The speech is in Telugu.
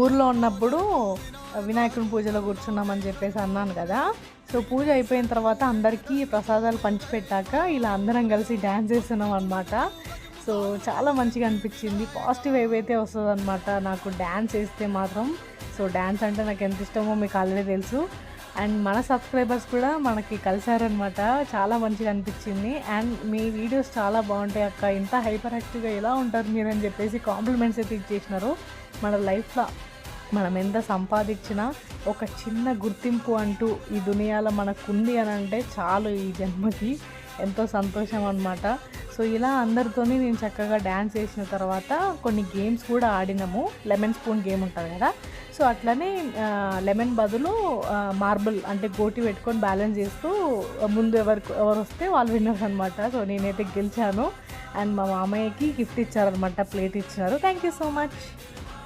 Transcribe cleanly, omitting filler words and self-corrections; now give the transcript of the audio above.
ఊర్లో ఉన్నప్పుడు వినాయకుని పూజలో కూర్చున్నామని చెప్పేసి అన్నాను కదా. సో పూజ అయిపోయిన తర్వాత అందరికీ ప్రసాదాలు పంచిపెట్టాక ఇలా అందరం కలిసి డ్యాన్స్ చేస్తున్నాం అనమాట. సో చాలా మంచిగా అనిపించింది. పాజిటివ్ ఏవైతే వస్తుందన్నమాట నాకు డ్యాన్స్ వేస్తే మాత్రం. సో డ్యాన్స్ అంటే నాకు ఎంత ఇష్టమో మీకు ఆల్రెడీ తెలుసు. అండ్ మన సబ్స్క్రైబర్స్ కూడా మనకి కలిసారనమాట. చాలా మంచిగా అనిపించింది. అండ్ మీ వీడియోస్ చాలా బాగుంటాయి అక్క, ఇంత హైపర్ యాక్టివ్గా ఎలా ఉంటారు మీరు అని చెప్పేసి కాంప్లిమెంట్స్ అయితే ఇచ్చేసినారు. మన లైఫ్లో మనం ఎంత సంపాదించినా ఒక చిన్న గుర్తింపు అంటూ ఈ దునియాలో మనకు ఉంది అని అంటే చాలు, ఈ జన్మకి ఎంతో సంతోషం అనమాట. సో ఇలా అందరితోని నేను చక్కగా డ్యాన్స్ వేసిన తర్వాత కొన్ని గేమ్స్ కూడా ఆడినాము. లెమన్ స్పూన్ గేమ్ ఉంటుంది కదా, సో అట్లనే లెమన్ బదులు మార్బుల్ అంటే గోటి పెట్టుకొని బ్యాలెన్స్ చేస్తూ ముందు ఎవరు వస్తే వాళ్ళు విన్నర్స్ అనమాట. సో నేనైతే గెలిచాను. అండ్ మా మామయ్యకి గిఫ్ట్ ఇచ్చారనమాట, ప్లేట్ ఇచ్చినారు. Thank you so much.